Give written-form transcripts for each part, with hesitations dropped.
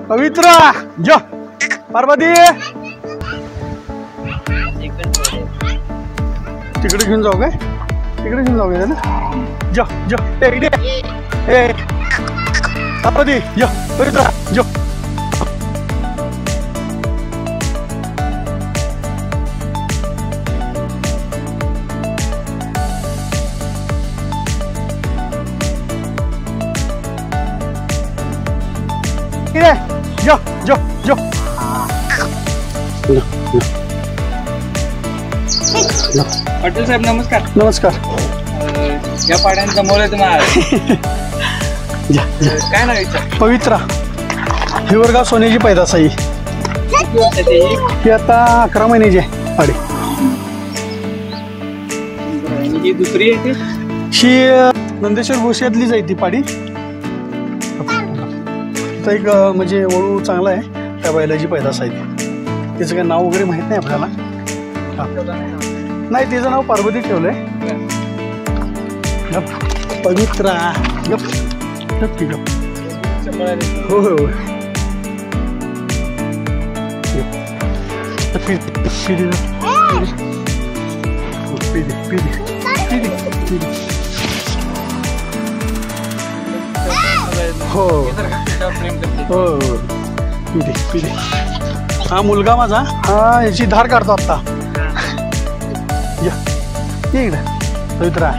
पवित्र जो पार्वती तिकडे घेऊन जाऊ काय? तिकडे घेऊन जाऊ काय ना? जो जो ए पार्वती जो पवित्र जो जो जो जो पाटील साहेब नमस्कार. नमस्कार. या पाड्यानं जमवलंय तुम्हाला. काय नाव विचार? पवित्रा हिवरगाव सोन्याची पैदासाई. ही आता 11 महिन्याची आहे पाडी. ही दुसरी आहे ती? ही नंदेश्वर भोश्यातलीच आहे ती पाडी. एक म्हणजे वळू चांगला आहे त्या बैलाची पैदास आहे ती. तिचं काही नाव वगैरे माहीत नाही आपल्याला. नाही तिचं नाव पार्वती ठेवलंय. पवित्रा गप गप की गप. हो हो हो हो पिढी. हा मुलगा माझा हा याची धार काढतो आता. इकडे पवित्रा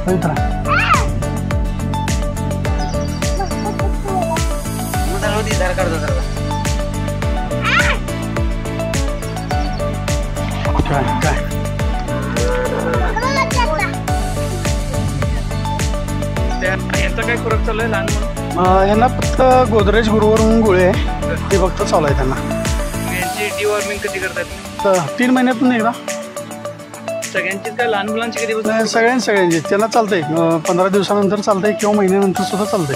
पवित्रा धार काढतो. काय काय यांचा काय फरक चालू आहे लहान म्हणून? यांना फक्त गोदरेज गुरुवर म्हणून गोळे आहे ते फक्त चालू आहे त्यांना. यांची डिवॉर्मिंग कधी करतात? तर 3 महिन्यातून एकदा. सगळ्यांचीच काय लहान मुलांची कधी बसतात? सगळ्यांची त्यांना चालतंय. 15 दिवसानंतर चालतंय किंवा महिन्यानंतर सुद्धा चालतंय.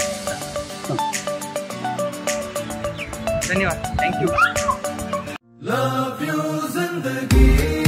धन्यवाद. थँक्यू. Love you, Zindagi.